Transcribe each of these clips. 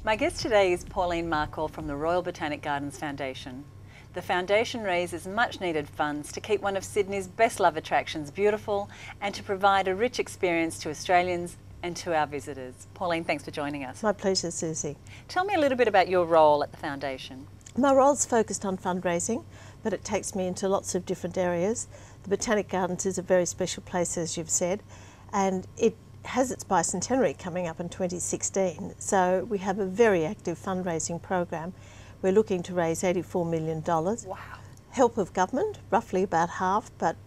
My guest today is Pauline Markwell from the Royal Botanic Gardens Foundation. The foundation raises much needed funds to keep one of Sydney's best loved attractions beautiful and to provide a rich experience to Australians and to our visitors. Pauline, thanks for joining us. My pleasure, Susie. Tell me a little bit about your role at the foundation. My role's focused on fundraising, but it takes me into lots of different areas. The Botanic Gardens is a very special place, as you've said, and it has its bicentenary coming up in 2016. So we have a very active fundraising program. We're looking to raise $84 million. Wow. Help of government, roughly about half, but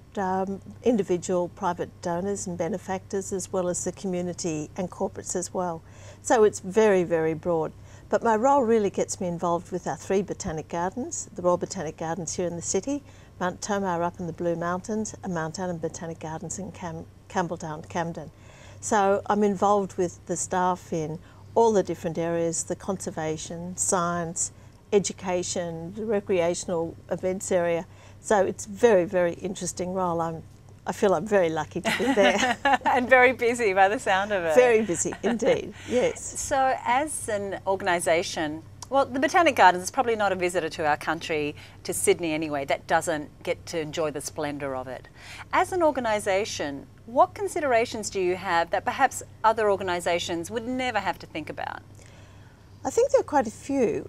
individual private donors and benefactors, as well as the community and corporates as well. So it's very, very broad. But my role really gets me involved with our 3 botanic gardens, the Royal Botanic Gardens here in the city, Mount Tomar up in the Blue Mountains, and Mount Adam Botanic Gardens in Campbelltown, Camden. So I'm involved with the staff in all the different areas, the conservation, science, education, the recreational events area. So it's a very, very interesting role. I feel I'm very lucky to be there. And very busy by the sound of it. Very busy indeed, yes. So as an organisation, well, the Botanic Gardens is probably not a visitor to our country, to Sydney anyway, that doesn't get to enjoy the splendour of it. As an organisation, what considerations do you have that perhaps other organisations would never have to think about? I think there are quite a few.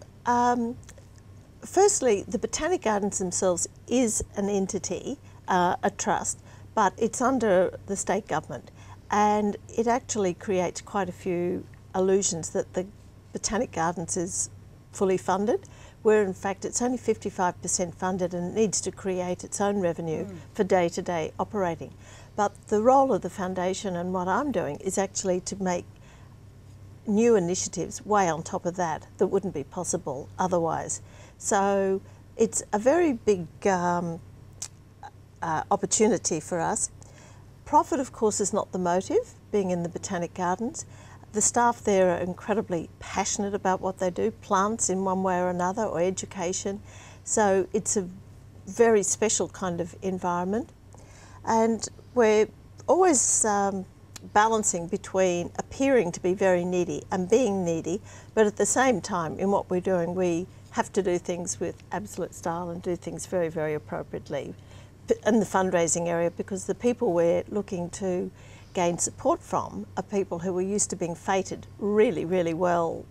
Firstly, the Botanic Gardens themselves is an entity, a trust, but it's under the state government, and it actually creates quite a few illusions that the Botanic Gardens is fully funded, where in fact it's only 55% funded and it needs to create its own revenue for day-to-day operating. But the role of the foundation and what I'm doing is actually to make new initiatives way on top of that wouldn't be possible otherwise. So it's a very big opportunity for us. Profit, of course, is not the motive, being in the Botanic Gardens. The staff there are incredibly passionate about what they do, plants in one way or another, or education. So it's a very special kind of environment. And we're always balancing between appearing to be very needy and being needy, but at the same time, in what we're doing, we have to do things with absolute style and do things very, very appropriately in the fundraising area, because the people we're looking to gain support from are people who are used to being feted really, really well,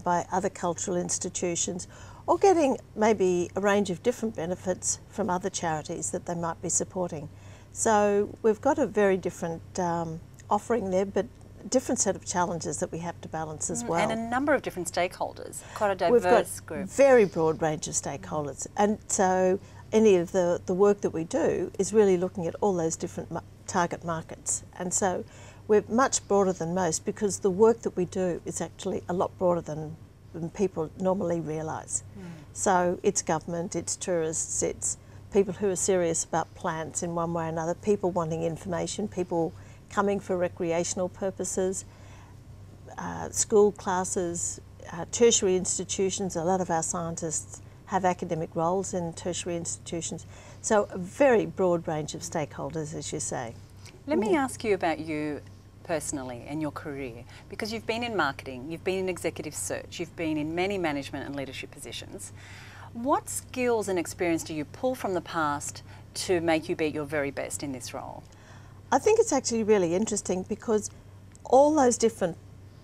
by other cultural institutions, or getting maybe a range of different benefits from other charities that they might be supporting. So we've got a very different offering there, but a different set of challenges that we have to balance as well. And a number of different stakeholders, quite a diverse We've got group. Very broad range of stakeholders, and so any of the work that we do is really looking at all those different target markets. And so we're much broader than most, because the work that we do is actually a lot broader than people normally realise. So it's government, it's tourists, it's people who are serious about plants in one way or another, people wanting information, people coming for recreational purposes, school classes, tertiary institutions. A lot of our scientists have academic roles in tertiary institutions. So a very broad range of stakeholders, as you say. Let me ask you about you personally and your career, because you've been in marketing, you've been in executive search, you've been in many management and leadership positions. What skills and experience do you pull from the past to make you be at your very best in this role? I think it's actually really interesting, because all those different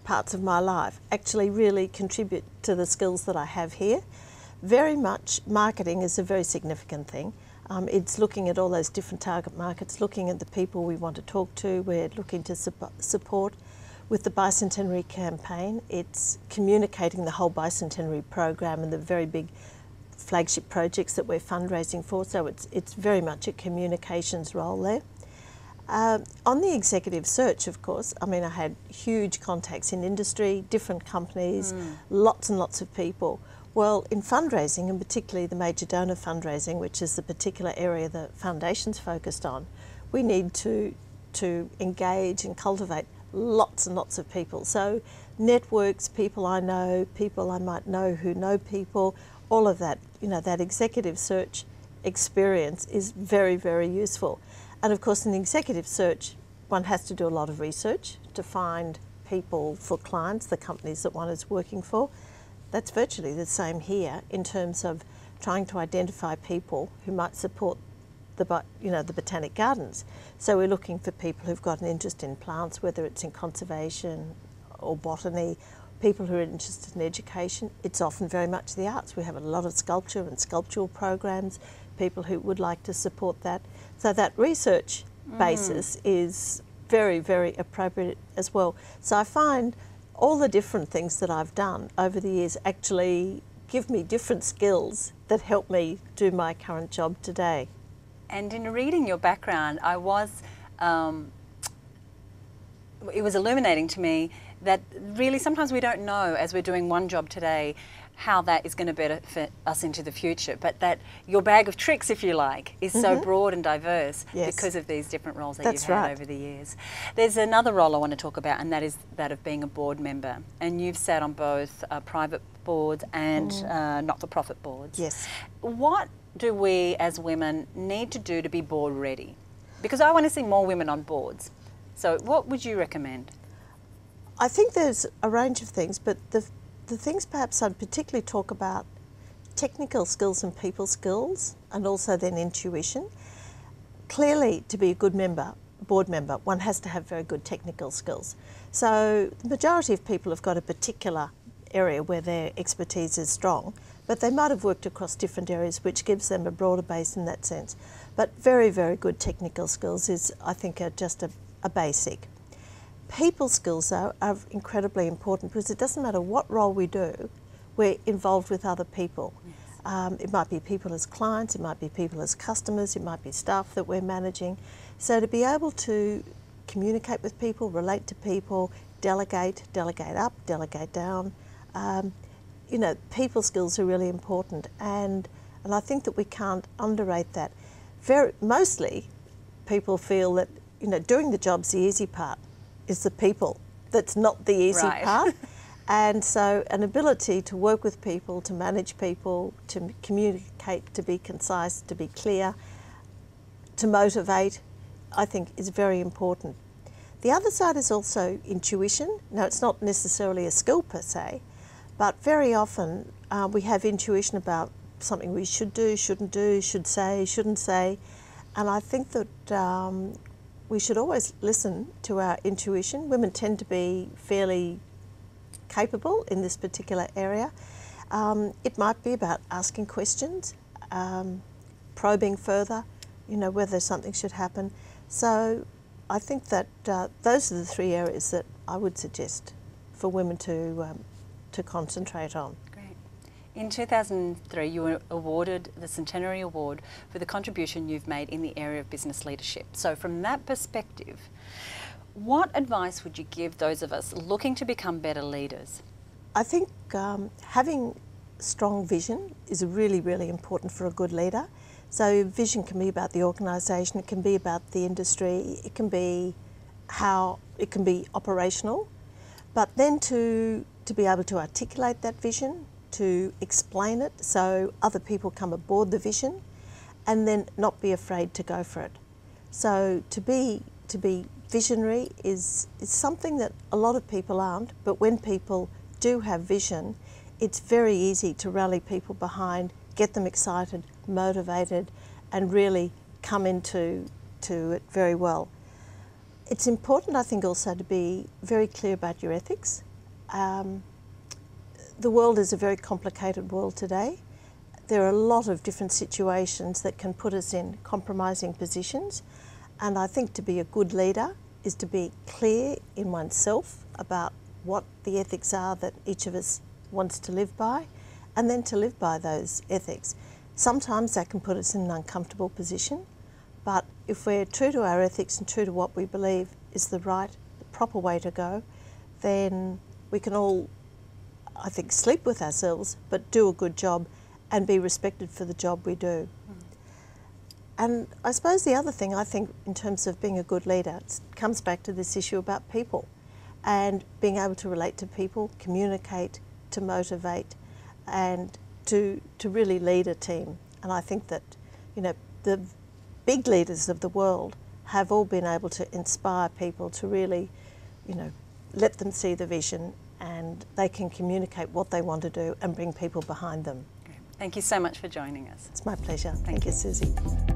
parts of my life actually really contribute to the skills that I have here. Very much marketing is a very significant thing. It's looking at all those different target markets, looking at the people we want to talk to, we're looking to support. With the Bicentenary campaign, it's communicating the whole Bicentenary program and the very big flagship projects that we're fundraising for, so it's very much a communications role there. On the executive search, of course, I had huge contacts in industry, different companies, lots and lots of people. Well, in fundraising, and particularly the major donor fundraising, which is the particular area the foundation's focused on, we need to engage and cultivate lots and lots of people. So networks, people I know, people I might know who know people, all of that, that executive search experience is very, very useful. And of course, in the executive search, one has to do a lot of research to find people for clients, the companies that one is working for. That's virtually the same here in terms of trying to identify people who might support the Botanic Gardens. So we're looking for people who've got an interest in plants, whether it's in conservation or botany, people who are interested in education. It's often very much the arts. We have a lot of sculpture and sculptural programs, people who would like to support that. So that research basis is very, very appropriate as well. So I find all the different things that I've done over the years actually give me different skills that help me do my current job today. And in reading your background, it was illuminating to me that really sometimes we don't know, as we're doing one job today, how that is going to benefit us into the future, but that your bag of tricks, if you like, is so broad and diverse because of these different roles that you've had over the years. There's another role I want to talk about, and that is that of being a board member. And you've sat on both private boards and not-for-profit boards. Yes. What do we as women need to do to be board ready? Because I want to see more women on boards. So what would you recommend? I think there's a range of things, but the things perhaps I'd particularly talk about: technical skills and people skills, and also then intuition. Clearly, to be a good board member, one has to have very good technical skills. So the majority of people have got a particular area where their expertise is strong, but they might have worked across different areas, which gives them a broader base in that sense. But very, very good technical skills is, I think, are just a basic. People skills, though, are incredibly important, because it doesn't matter what role we do, we're involved with other people. Yes. It might be people as clients, it might be people as customers, it might be staff that we're managing. So to be able to communicate with people, relate to people, delegate up, delegate down, people skills are really important, and I think that we can't underrate that. Mostly people feel that doing the job's the easy part. Is the people that's not the easy part. And so an ability to work with people, to manage people, to communicate, to be concise, to be clear, to motivate, I think is very important. The other side is also intuition. Now, it's not necessarily a skill per se, but very often we have intuition about something we should do, shouldn't do, should say, shouldn't say. And I think that we should always listen to our intuition. Women tend to be fairly capable in this particular area. It might be about asking questions, probing further, whether something should happen. So I think that those are the three areas that I would suggest for women to concentrate on. In 2003, you were awarded the Centenary Award for the contribution you've made in the area of business leadership. So from that perspective, what advice would you give those of us looking to become better leaders? I think having strong vision is really, really important for a good leader. So vision can be about the organisation, it can be about the industry, it can be operational, but then to be able to articulate that vision, to explain it so other people come aboard the vision, and then not be afraid to go for it. So to be visionary is something that a lot of people aren't, but when people do have vision, it's very easy to rally people behind, get them excited, motivated, and really come into it very well. It's important, I think, also to be very clear about your ethics. The world is a very complicated world today. There are a lot of different situations that can put us in compromising positions, and I think to be a good leader is to be clear in oneself about what the ethics are that each of us wants to live by, and then to live by those ethics. Sometimes that can put us in an uncomfortable position, but if we're true to our ethics and true to what we believe is the proper way to go, then we can all, I think, sleep with ourselves, but do a good job and be respected for the job we do. And I suppose the other thing, I think, in terms of being a good leader, it comes back to this issue about people and being able to relate to people, communicate, to motivate, and to really lead a team. And I think that, the big leaders of the world have all been able to inspire people to really, let them see the vision, and they can communicate what they want to do and bring people behind them. Thank you so much for joining us. It's my pleasure. Thank you, Suzi.